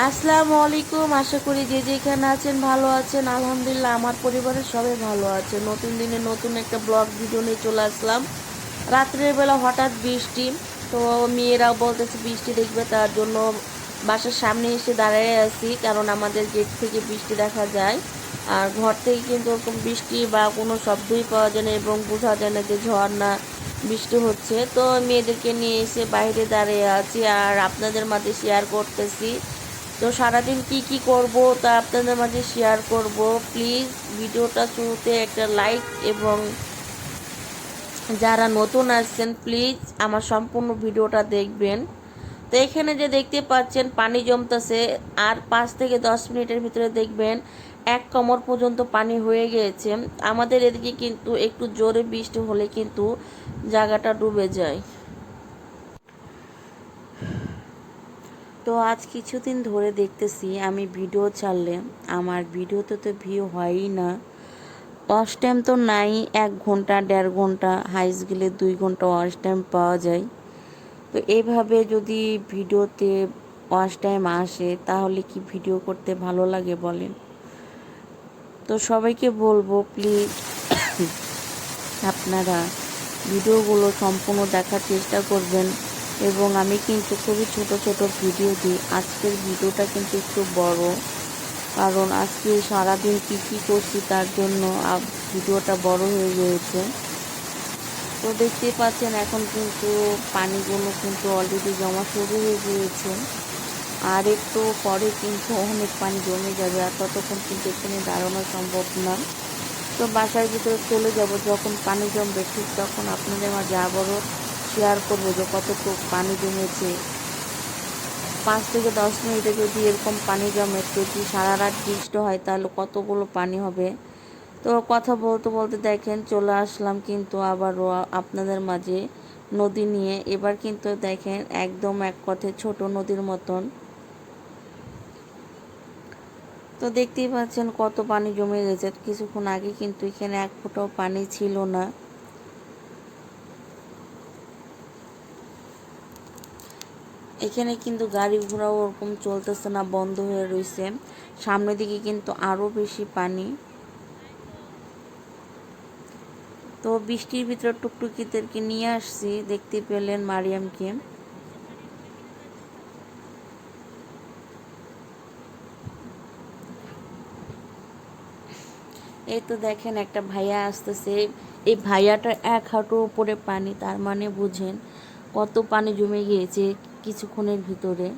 আসসালামু আলাইকুম। আশা করি যে যেখানে আছেন ভালো আছেন। আলহামদুলিল্লাহ আমার পরিবারের সবাই ভালো আছে। নতুন দিনে নতুন একটা ব্লগ ভিডিও নিয়ে চলে আসলাম। রাত্রের বেলা হঠাৎ বৃষ্টি, তো মেয়েরাও বলতেছে বৃষ্টি দেখবে, তার জন্য বাসার সামনে এসে দাঁড়িয়ে আছি, কারণ আমাদের গেট থেকে বৃষ্টি দেখা যায়। আর ঘর থেকে কিন্তু ওরকম বৃষ্টি বা কোনো শব্দই পাওয়া যায় না এবং বোঝা যায় না যে ঝর্ণা বৃষ্টি হচ্ছে। তো মেয়েদেরকে নিয়ে এসে বাইরে দাঁড়িয়ে আছি আর আপনাদের মাঝে শেয়ার করতেছি। তো সারাদিন কি কি করব তা আপনাদের মাঝে শেয়ার করব। প্লিজ ভিডিওটা শুরুতে একটা লাইক এবং যারা নতুন আসছেন প্লিজ আমার সম্পূর্ণ ভিডিওটা দেখবেন। তো এখানে যে দেখতে পাচ্ছেন পানি জমতেছে, আর 5 থেকে 10 মিনিটের ভিতরে দেখবেন এক কোমর পর্যন্ত পানি হয়ে গিয়েছে। আমাদের এদিকে কিন্তু একটু জোরে বৃষ্টি হলে কিন্তু জায়গাটা ডুবে যায়। তো আজ কিছুদিন ধরে দেখতেছি আমি ভিডিও ছাড়লে আমার ভিডিওতে তো ভিউ হয়ই না। ওয়াচ টাইম তো নাই, 1 ঘন্টা 1.5 ঘন্টা, হাইস গেলে 2 ঘন্টা ওয়াচ টাইম পাওয়া যায়। তো এইভাবে যদি ভিডিওতে ওয়াচ টাইম আসে তাহলে কি ভিডিও করতে ভালো লাগে বলেন? তো সবাইকে বলবো প্লিজ আপনারা ভিডিওগুলো সম্পূর্ণ দেখার চেষ্টা করবেন। এবং আমি কিন্তু খুবই ছোট ছোট ভিডিও দিই। আজকের ভিডিওটা কিন্তু একটু বড়, কারণ আজকে সারাদিন কী কী করছি তার জন্য ভিডিওটা বড় হয়ে গিয়েছে। তো দেখতেই পাচ্ছেন এখন কিন্তু পানিগুলো কিন্তু অলরেডি জমা শুরু হয়ে গিয়েছে, আর একটু পরে কিন্তু অনেক পানি জমে যাবে, আর ততক্ষণ কিন্তু এখানে দাঁড়ানো সম্ভব না। তো বাসার ভিতরে চলে যাব, যখন পানি জমবে ঠিক তখন আপনাদের মাঝে আবারও শেয়ার করবো যে কতটুকু পানি জমেছে। 5 থেকে 10 মিনিটে যদি এরকম পানি জমে, যদি সারা রাত বৃষ্টি হয় তাহলে কতগুলো পানি হবে। তো কথা বলতে বলতে দেখেন চলে আসলাম কিন্তু আবারও আপনাদের মাঝে নদী নিয়ে। এবার কিন্তু দেখেন একদম এক কথায় ছোট নদীর মতন। তো দেখতেই পাচ্ছেন কত পানি জমে গেছে। কিছুক্ষণ আগে কিন্তু এখানে এক ফোঁটাও পানি ছিল না। এখানে কিন্তু গাড়ি ঘোড়াও ওরকম চলতেছে না, বন্ধ হয়ে রয়েছে। সামনের দিকে কিন্তু আরও বেশি পানি। তো বৃষ্টির ভিতরে টুকটুকিদেরকে নিয়ে আসছি, দেখতে পেলেন মারিয়ামকে। এই তো দেখেন একটা ভাইয়া আসতেছে। এই ভাইয়াটার 1 হাঁটুর উপরে পানি, তার মানে বুঝেন কত পানি জমে গিয়েছে কিছুক্ষণের ভিতরে।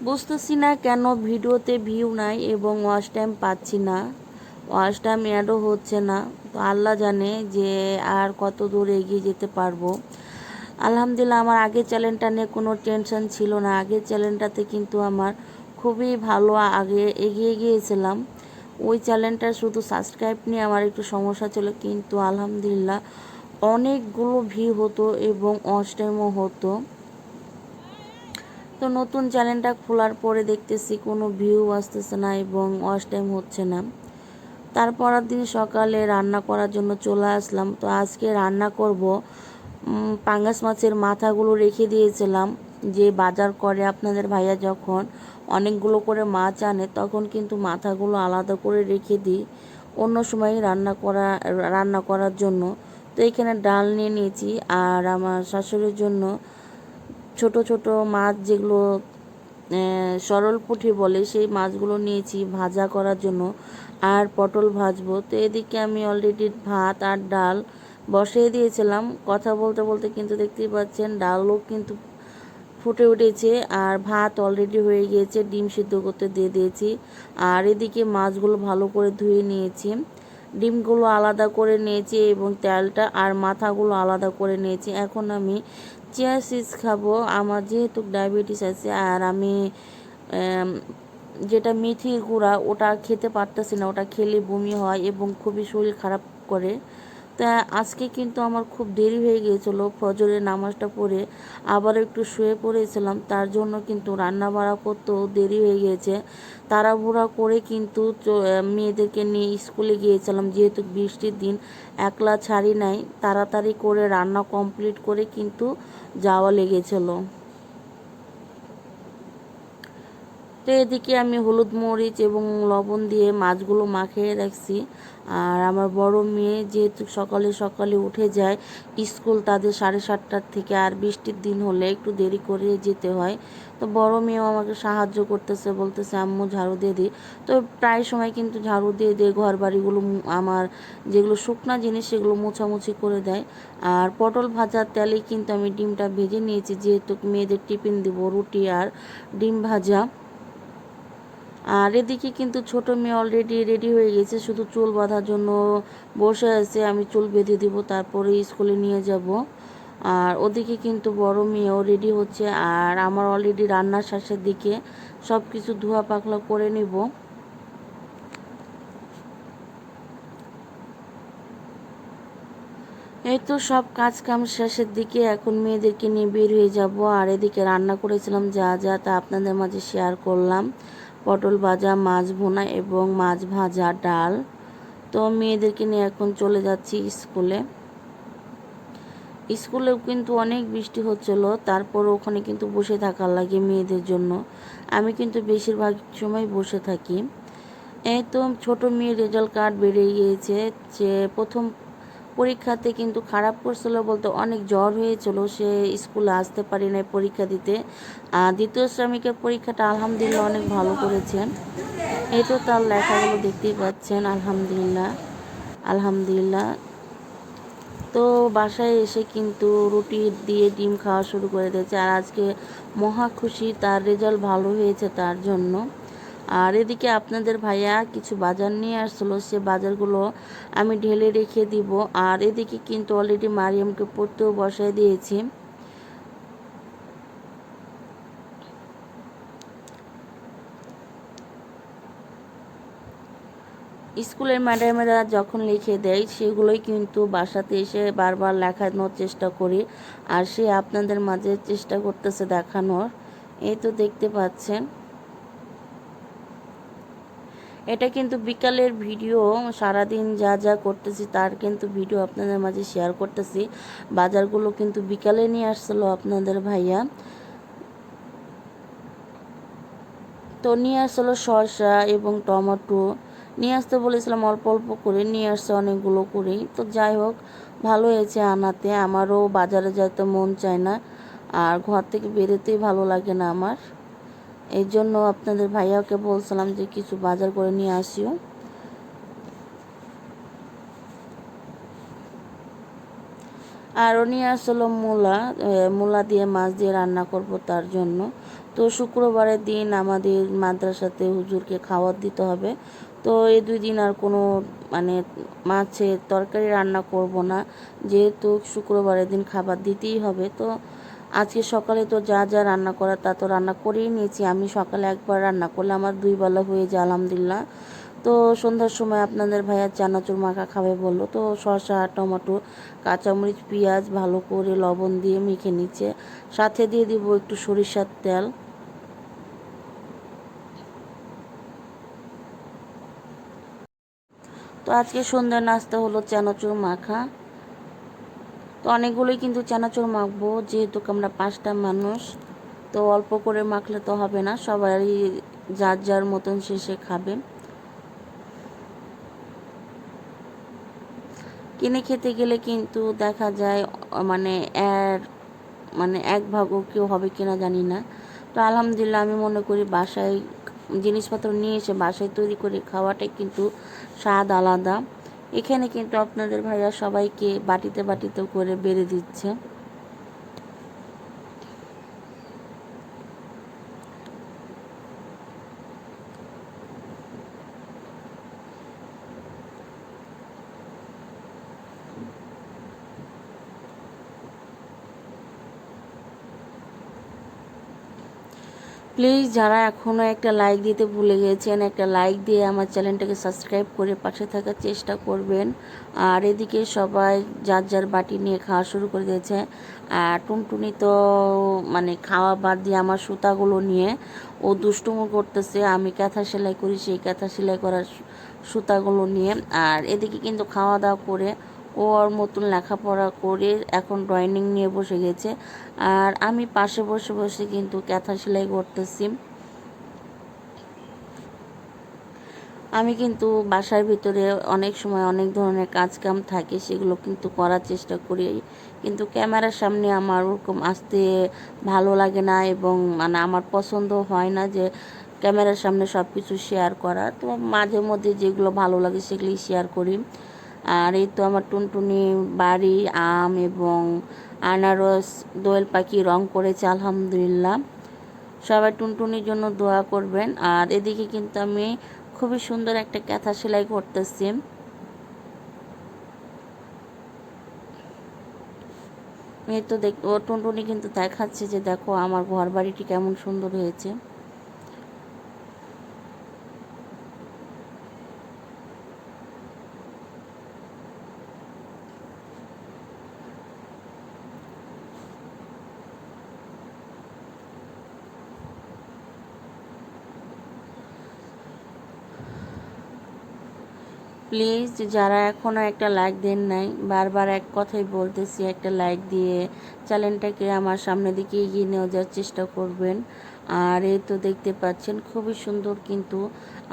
বুঝতেছি না কেন ভিডিওতে ভিউ নাই এবং ওয়াচ টাইম পাচ্ছি না, ওয়াচ টাইম অ্যাডও হচ্ছে না। তো আল্লাহ জানে যে আর কত দূর এগিয়ে যেতে পারবো। আলহামদুলিল্লাহ আমার আগের চ্যানেলটা নিয়ে কোনো টেনশন ছিল না। আগের চ্যানেলটাতে কিন্তু আমার খুবই ভালো আগে এগিয়ে গিয়েছিলাম। ওই চ্যানেলটা শুধু সাবস্ক্রাইব নিয়ে আমার একটু সমস্যা ছিল, কিন্তু আলহামদুলিল্লাহ অনেকগুলো ভিউ হতো এবং ওয়াচ টাইমও হতো। তো নতুন চ্যানেলটা খোলার পরে দেখতেছি কোনো ভিউ আসতেছে না এবং ওয়াচ টাইম হচ্ছে না। তারপরের দিন সকালে রান্না করার জন্য চলে আসলাম। তো আজকে রান্না করব পাঙ্গাস মাছের মাথাগুলো রেখে দিয়েছিলাম। যে বাজার করে আপনাদের ভাইয়া যখন অনেকগুলো করে মাছ আনে তখন কিন্তু মাথাগুলো আলাদা করে রেখে দিই অন্য সময় রান্না করার জন্য। তো এখানে ডাল নিয়ে নিয়েছি, আর আমার শাশুড়ির জন্য ছোট ছোট মাছ যেগুলো সরল পুঁটি বলে সেই মাছগুলো নিয়েছি ভাজা করার জন্য, আর পটল ভাজবো। তো এদিকে আমি অলরেডি ভাত আর ডাল বসিয়ে দিয়েছিলাম। কথা বলতে বলতে কিন্তু দেখতেই পাচ্ছেন ডালও কিন্তু ফুটে উঠেছে, আর ভাত অলরেডি হয়ে গিয়েছে, ডিম সিদ্ধ করতে দিয়ে দিয়েছি। আর এদিকে মাছগুলো ভালো করে ধুয়ে নিয়েছি, ডিমগুলো আলাদা করে নিয়েছি এবং তেলটা আর মাথাগুলো আলাদা করে নিয়েছি। এখন আমি চিয়া সিডস খাবো, আমার যেহেতু ডায়াবেটিস আছে, আর আমি যেটা মেথির গুঁড়া ওটা খেতে পারতেছি না, ওটা খেলে বমি হয় এবং খুবই শরীর খারাপ করে। তা আজকে কিন্তু আমার খুব দেরি হয়ে গিয়েছিলো, ফজরের নামাজটা পড়ে আবার একটু শুয়ে পড়েছিলাম, তার জন্য কিন্তু রান্না বাড়া করতেও দেরি হয়ে গিয়েছে। তাড়াহুড়া করে কিন্তু মেয়েদেরকে নিয়ে স্কুলে গিয়েছিলাম, যেহেতু বৃষ্টির দিন একলা ছাড়ি নাই, তাড়াতাড়ি করে রান্না কমপ্লিট করে কিন্তু যাওয়া লেগেছিলো। তো এদিকে আমি হলুদ মরিচ এবং লবণ দিয়ে মাছগুলো মাখিয়ে রাখছি। আর আমার বড় মেয়ে যেহেতু সকালে সকালে উঠে যায় স্কুল, তাদের 7:30টার থেকে, আর বৃষ্টির দিন হলে একটু দেরি করে যেতে হয়। তো বড় মেয়েও আমাকে সাহায্য করতেছে, বলতেছে আম্মু ঝাড়ু দিয়ে দিই। তো প্রায় সময় কিন্তু ঝাড়ু দিয়ে দিয়ে ঘর বাড়িগুলো আমার যেগুলো শুকনা জিনিস সেগুলো মোছামুছি করে দেয়। আর পটল ভাজার তেলেই কিন্তু আমি ডিমটা ভেজে নিয়েছি, যেহেতু মেয়েদের টিফিন দিব, রুটি আর ডিম ভাজা। আর এদিকে কিন্তু ছোট মেয়ে অলরেডি রেডি হয়ে গেছে, শুধু চুল বাঁধার জন্য বসে আছে। আমি চুল বেঁধে দিব, তারপরে স্কুলে নিয়ে যাব। আর ওদিকে কিন্তু বড় মেয়েও রেডি হচ্ছে। আর আমার অলরেডি রান্নার শেষের দিকে সব কিছু ধোয়া পাকলা করে নেব। এই তো সব কাজ কাম শেষের দিকে, এখন মেয়েদেরকে নিয়ে বের হয়ে যাব। আর এদিকে রান্না করেছিলাম যা যা, তা আপনাদের মাঝে শেয়ার করলাম। পটল ভাজা, মাছ ভুনা এবং মাছ ভাজা, ডাল। তো মেয়েদেরকে নিয়ে এখন চলে যাচ্ছি স্কুলে। স্কুলেও কিন্তু অনেক বৃষ্টি হচ্ছিল, তারপর ওখানে কিন্তু বসে থাকার লাগে মেয়েদের জন্য। আমি কিন্তু বেশিরভাগ সময় বসে থাকি। এই তো ছোট মেয়ের রেজাল্ট কার্ড বেরিয়ে গিয়েছে। যে প্রথম পরীক্ষাতে কিন্তু খারাপ করছিল, বলতে অনেক জ্বর হয়েছিল, সে স্কুলে আসতে পারি নাই পরীক্ষা দিতে। আর দ্বিতীয় শ্রেণীর পরীক্ষাটা আলহামদুলিল্লাহ অনেক ভালো করেছেন। এই তো তার লেখাগুলো দেখতেই পাচ্ছেন, আলহামদুলিল্লাহ আলহামদুলিল্লাহ। তো বাসায় এসে কিন্তু রুটি দিয়ে ডিম খাওয়া শুরু করে দিয়েছে। আর আজকে মহা খুশি, তার রেজাল্ট ভালো হয়েছে তার জন্য। আর এদিকে আপনাদের ভাইয়া কিছু বাজার নিয়ে আসছিলো, সে বাজারগুলো আমি ঢেলে রেখে দিব। আর এদিকে কিন্তু অলরেডি মারিয়ামকে পড়তেও বসায় দিয়েছি। স্কুলের ম্যাডামেরা যখন লিখে দেয় সেগুলোই কিন্তু বাসাতে এসে বারবার লেখানোর চেষ্টা করি। আর সে আপনাদের মাঝে চেষ্টা করতেছে দেখানোর। এই তো দেখতে পাচ্ছেন, এটা কিন্তু বিকালের ভিডিও। সারাদিন যা যা করতেছি তার কিন্তু ভিডিও আপনাদের মাঝে শেয়ার করতেছি। বাজারগুলো কিন্তু বিকালে নিয়ে আসছিলো আপনাদের ভাইয়া। তো নিয়ে আসছিলো শসা এবং টমেটো। নিয়ে আসতে বলেছিলাম অল্প অল্প করে, নিয়ে আসছে অনেকগুলো করেই। তো যাই হোক, ভালো হয়েছে আনাতে। আমারও বাজারে যাইতে মন চায় না, আর ঘর থেকে বেরোতেই ভালো লাগে না আমার। এই জন্য আপনাদের ভাইয়াকে বলছিলাম যে কিছু বাজার করে নিয়ে আসিও। আর নিয়ে আসলো মূলা। মূলা দিয়ে মাছ দিয়ে রান্না করব তার জন্য। তো শুক্রবারের দিন আমাদের মাদ্রাসাতে হুজুরকে খাবার দিতে হবে। তো এই 2 দিন আর কোনো মানে মাছের তরকারি রান্না করব না, যেহেতু শুক্রবারের দিন খাবার দিতেই হবে। তো আজকে সকালে তো যা যা রান্না করা তা তো রান্না করেই নিয়েছি। আমি সকালে একবার রান্না করলে আমার 2 বেলা হয়ে যায় আলহামদুলিল্লাহ। তো সন্ধ্যার সময় আপনাদের ভাইয়া চানাচুর মাখা খাবে বললো, তো শসা, টমেটো, কাঁচামরিচ, পেঁয়াজ ভালো করে লবণ দিয়ে মেখে নিচ্ছে। সাথে দিয়ে দিব একটু সরিষার তেল। তো আজকে সন্ধ্যার নাস্তা হলো চানাচুর মাখা। তো অনেকগুলোই কিন্তু চানাচুর মাখবো, যেহেতু আমরা 5টা মানুষ। তো অল্প করে মাখলে তো হবে না, সবারই যার যার মতন শেষে খাবে। কিনে খেতে গেলে কিন্তু দেখা যায় মানে এর মানে এক ভাগও কেউ হবে কিনা জানি না। তো আলহামদুলিল্লাহ আমি মনে করি বাসায় জিনিসপত্র নিয়ে এসে বাসায় তৈরি করে খাওয়াটাই কিন্তু স্বাদ আলাদা। এখানে কিন্তু আপনাদের ভাইয়া সবাইকে বাটিতে বাটিতে করে বেড়ে দিচ্ছে। প্লিজ যারা এখনও একটা লাইক দিতে ভুলে গেছেন, একটা লাইক দিয়ে আমার চ্যানেলটাকে সাবস্ক্রাইব করে পাশে থাকার চেষ্টা করবেন। আর এদিকে সবাই যার যার বাটি নিয়ে খাওয়া শুরু করে দিয়েছে। আর টুনটুনি তো মানে খাওয়া বাদ দিয়ে আমার সুতাগুলো নিয়ে ও দুষ্টুমো করতেছে। আমি কাঁথা সেলাই করি, সেই কাঁথা সেলাই করার সুতাগুলো নিয়ে। আর এদিকে কিন্তু খাওয়া দাওয়া করে ও ওর মতন লেখাপড়া করে এখন ড্রয়িং নিয়ে বসে গেছে। আর আমি পাশে বসে বসে কিন্তু কাঁথা সেলাই করতেছি। আমি কিন্তু বাসার ভিতরে অনেক সময় অনেক ধরনের কাজ কাম থাকে, সেগুলো কিন্তু করার চেষ্টা করি, কিন্তু ক্যামেরার সামনে আমার ওরকম আসতে ভালো লাগে না, এবং মানে আমার পছন্দ হয় না যে ক্যামেরার সামনে সব কিছু শেয়ার করা। তো মাঝে মধ্যে যেগুলো ভালো লাগে সেগুলোই শেয়ার করি। আর এই তো আমার টুনটুনি বাড়ি আম এবং আনারস দোয়েল পাখি রং করেছে আলহামদুলিল্লাহ। সবাই টুনটুনির জন্য দোয়া করবেন। আর এদিকে কিন্তু আমি খুবই সুন্দর একটা কাঁথা সেলাই করতেছি। এই তো ও টুনটুনি কিন্তু দেখাচ্ছে যে দেখো আমার ঘর বাড়িটি কেমন সুন্দর হয়েছে। প্লিজ যারা এখনও একটা লাইক দেন নাই, বারবার এক কথাই বলতেছি, একটা লাইক দিয়ে চ্যানেলটাকে আমার সামনের দিকে এগিয়ে নিয়ে যাওয়ার চেষ্টা করবেন। আর এই তো দেখতে পাচ্ছেন খুবই সুন্দর কিন্তু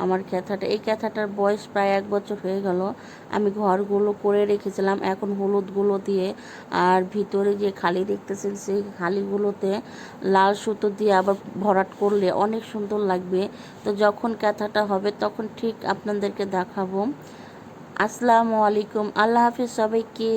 আমার ক্যাথাটা, এই ক্যাথাটার বয়স প্রায় 1 বছর হয়ে গেল। আমি ঘরগুলো করে রেখেছিলাম, এখন হলুদগুলো দিয়ে আর ভিতরে যে খালি দেখতেছেন সেই খালিগুলোতে লাল সুতো দিয়ে আবার ভরাট করলে অনেক সুন্দর লাগবে। তো যখন ক্যাথাটা হবে তখন ঠিক আপনাদেরকে দেখাবো। আসসালামু আলাইকুম, আল্লাহ হাফিজ সবাইকে।